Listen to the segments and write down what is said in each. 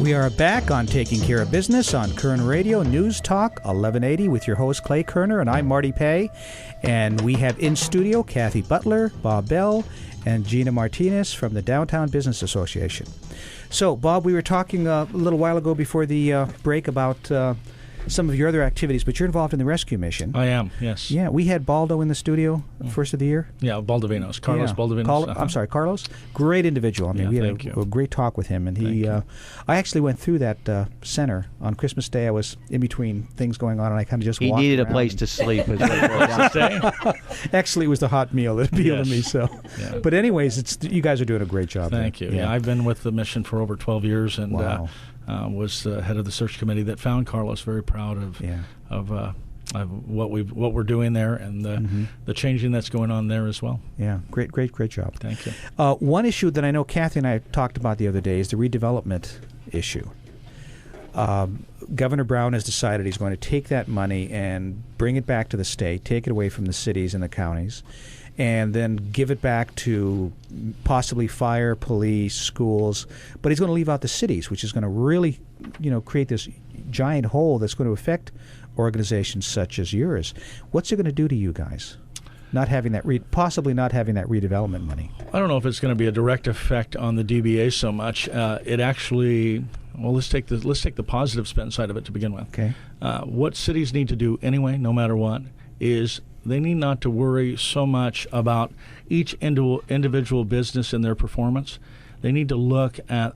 We are back on Taking Care of Business on Kern Radio Newstalk 1180 with your host Clay Kerner, and I'm Marty Pay. And we have in studio Kathy Butler, Bob Bell, and Gina Martinez from the Downtown Business Association. So, Bob, we were talking a little while ago before the break about some of your other activities, but you're involved in the rescue mission. I am, yes. Yeah, we had Baldo in the studio first of the year. Yeah, Baldovinos. Carlos Baldovinos. I'm sorry, Carlos. Great individual. I mean, we had a great talk with him, and he. I actually went through that center on Christmas Day. I was in between things going on, and I kind of just walked He needed around a place to sleep. Actually, it was the hot meal that appealed to me. So, but anyways, you guys are doing a great job. Thank you. Yeah, I've been with the mission for over 12 years, and was head of the search committee that found Carlos. Very proud of what we're doing there, and the changing that's going on there as well. Yeah, great job. Thank you. One issue that I know Kathy and I talked about the other day is the redevelopment issue. Governor Brown has decided he's going to take that money and bring it back to the state, take it away from the cities and the counties, and then give it back to possibly fire, police, schools. But he's going to leave out the cities, which is going to really, create this giant hole that's going to affect organizations such as yours. What's it going to do to you guys? Not having that possibly not having that redevelopment money. I don't know if it's going to be a direct effect on the DBA so much. It actually, let's take the positive spin side of it to begin with. Okay. What cities need to do anyway, no matter what, is they need not to worry so much about each individual business and their performance. They need to look at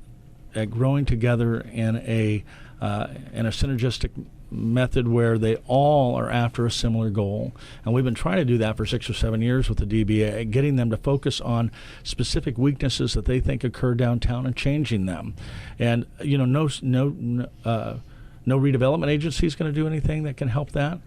growing together in a synergistic method where they all are after a similar goal. And we've been trying to do that for 6 or 7 years with the DBA, getting them to focus on specific weaknesses that they think occur downtown and changing them. And no redevelopment agency is going to do anything that can help that.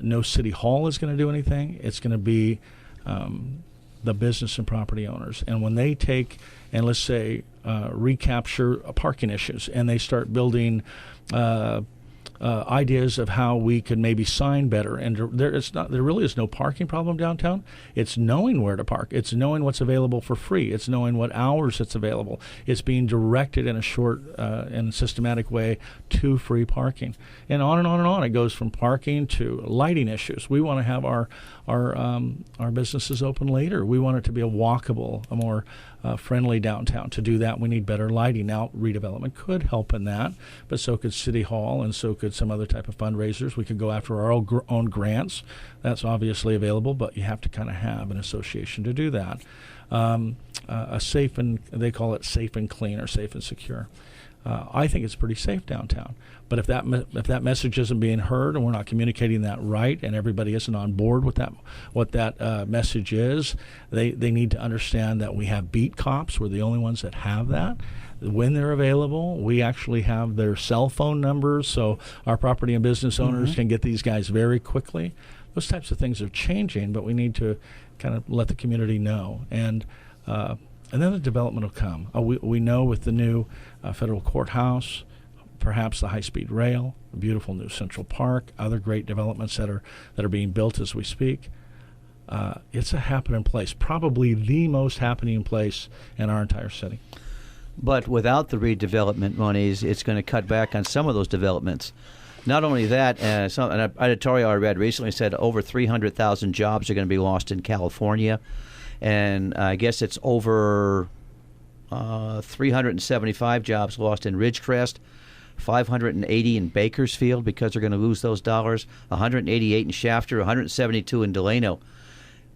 No city hall is going to do anything. It's going to be the business and property owners. And when they take and, let's say, recapture parking issues, and they start building ideas of how we could maybe sign better. And there really is no parking problem downtown. It's knowing where to park. It's knowing what's available for free. It's knowing what hours it's available. It's being directed in a short and systematic way to free parking. And on and on and on. It goes from parking to lighting issues. We want to have our businesses open later. We want it to be a walkable, a more friendly downtown. To do that, we need better lighting. Now, redevelopment could help in that, but so could City Hall, and so could some other type of fundraisers. We could go after our own grants. That's obviously available, but you have to kind of have an association to do that. A safe and they call it safe and clean or safe and secure. I think it's pretty safe downtown. But if that message isn't being heard and we're not communicating that right, and everybody isn't on board with that, what that message is, they need to understand that we have beat cops. We're the only ones that have that. When they're available, we actually have their cell phone numbers, so our property and business owners can get these guys very quickly. Those types of things are changing, but we need to kind of let the community know. And then the development will come. We know with the new federal courthouse, perhaps the high-speed rail, a beautiful new Central Park, other great developments that are being built as we speak. It's a happening place, probably the most happening place in our entire city. But without the redevelopment monies, it's going to cut back on some of those developments. Not only that, an editorial I read recently said over 300,000 jobs are going to be lost in California. And I guess it's over 375 jobs lost in Ridgecrest, 580 in Bakersfield because they're going to lose those dollars, 188 in Shafter, 172 in Delano.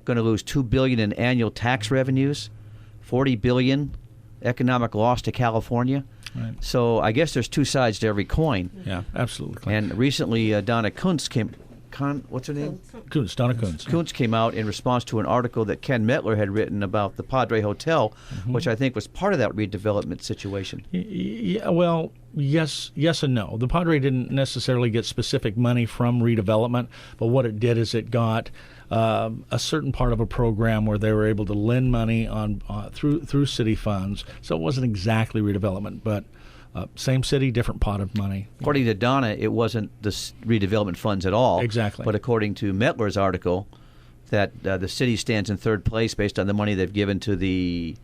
Going to lose $2 billion in annual tax revenues, $40 billion economic loss to California. Right. So I guess there's two sides to every coin. Yeah, absolutely. And recently Donna Kuntz what's her name? Donna Kuntz. Kuntz came out in response to an article that Ken Mettler had written about the Padre Hotel, which I think was part of that redevelopment situation. Yeah, well, yes and no. The Padre didn't necessarily get specific money from redevelopment, but what it did is it got a certain part of a program where they were able to lend money on through city funds. So it wasn't exactly redevelopment, but same city, different pot of money. According to Donna, it wasn't the redevelopment funds at all. Exactly. But according to Mettler's article, that the city stands in third place based on the money they've given to the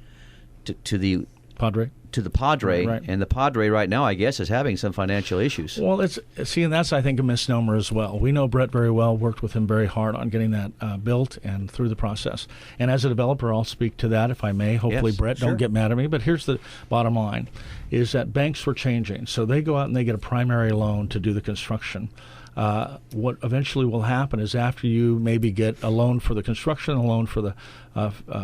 Padre. To the Padre, Right. and the Padre right now, I guess, is having some financial issues. Well, and that's, I think, a misnomer as well. We know Brett very well, worked with him very hard on getting that built and through the process. And as a developer, I'll speak to that if I may. Hopefully, Yes, Brett, sure. don't get mad at me. But here's the bottom line, is that banks were changing. So they go out and they get a primary loan to do the construction. What eventually will happen is after you maybe get a loan for the construction, a loan for the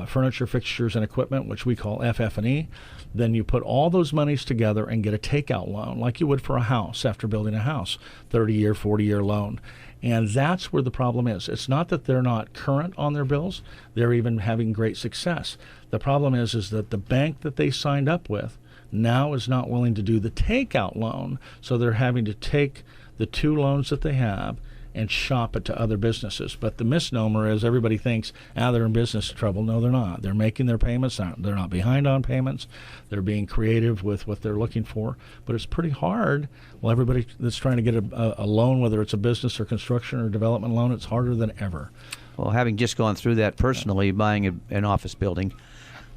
furniture, fixtures, and equipment, which we call FF&E, then you put all those monies together and get a takeout loan like you would for a house after building a house, 30-year, 40-year loan. And that's where the problem is. It's not that they're not current on their bills. They're even having great success. The problem is that the bank that they signed up with now is not willing to do the takeout loan, so they're having to take the two loans that they have and shop it to other businesses. But the misnomer is everybody thinks, they're in business trouble. No, they're not. They're making their payments. They're not behind on payments. They're being creative with what they're looking for. But it's pretty hard. Well, everybody that's trying to get a loan, whether it's a business or construction or development loan, it's harder than ever. Well, having just gone through that personally, buying an office building,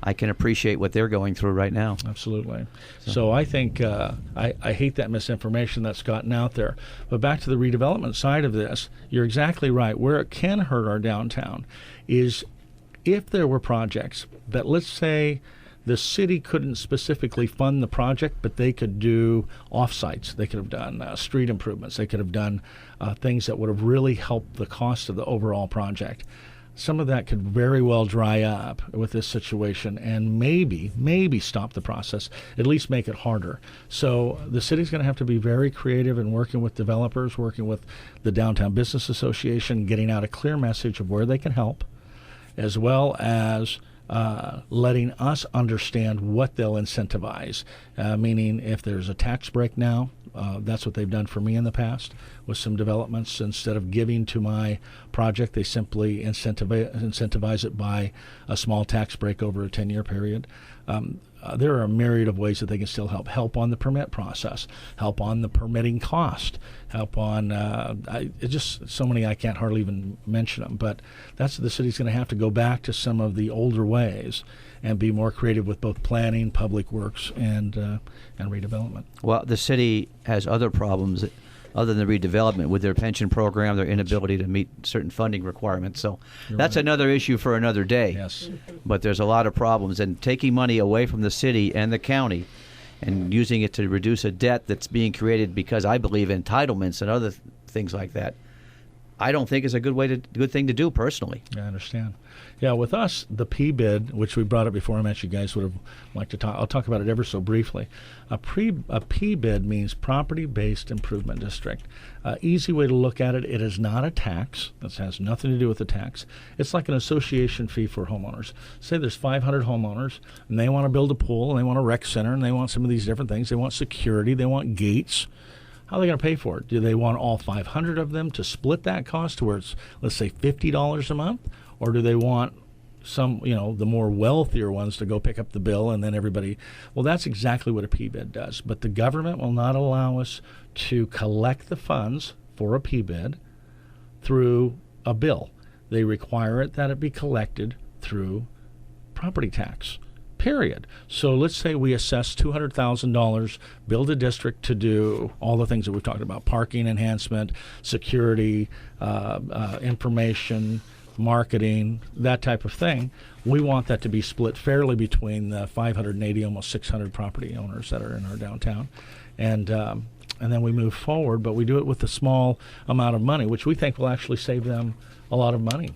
I can appreciate what they're going through right now. Absolutely. So I think I hate that misinformation that's gotten out there. But back to the redevelopment side of this, you're exactly right. Where it can hurt our downtown is if there were projects that, let's say, the city couldn't specifically fund the project, but they could do offsites. They could have done street improvements. They could have done things that would have really helped the cost of the overall project. Some of that could very well dry up with this situation and maybe stop the process, at least make it harder. So the city's going to have to be very creative in working with developers, working with the Downtown Business Association, getting out a clear message of where they can help, as well as letting us understand what they'll incentivize, meaning if there's a tax break now, that's what they've done for me in the past with some developments. Instead of giving to my project, they simply incentivize it by a small tax break over a 10-year period. There are a myriad of ways that they can still help on the permit process, help on the permitting cost, help on just so many I can't hardly even mention them. But that's the city's going to have to go back to some of the older ways and be more creative with both planning, public works, and redevelopment. Well, the city has other problems other than the redevelopment with their pension program, their inability to meet certain funding requirements. So that's another issue for another day. Yes. But there's a lot of problems. And taking money away from the city and the county and using it to reduce a debt that's being created because I believe entitlements and other things like that, I don't think is a good thing to do personally. I understand. Yeah, with us, the P-bid, which we brought up before, I'm actually, guys would have liked to talk. I'll talk about it ever so briefly. A P-bid means Property-Based Improvement District. Easy way to look at it, it is not a tax. This has nothing to do with the tax. It's like an association fee for homeowners. Say there's 500 homeowners, and they want to build a pool, and they want a rec center, and they want some of these different things. They want security. They want gates. How are they going to pay for it? Do they want all 500 of them to split that cost to where it's, let's say, $50 a month? Or do they want some, the more wealthier ones to go pick up the bill and then everybody? Well, that's exactly what a P-bid does. But the government will not allow us to collect the funds for a P-bid through a bill. They require that it be collected through property tax. Period. So let's say we assess $200,000, build a district to do all the things that we've talked about: parking enhancement, security, information, marketing, that type of thing. We want that to be split fairly between the 580, almost 600 property owners that are in our downtown, and then we move forward. But we do it with a small amount of money, which we think will actually save them a lot of money.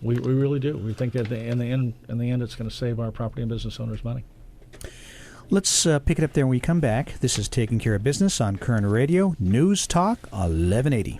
We really do. We think that in the end, it's going to save our property and business owners money. Let's pick it up there when we come back. This is Taking Care of Business on Kern Radio Newstalk 1180.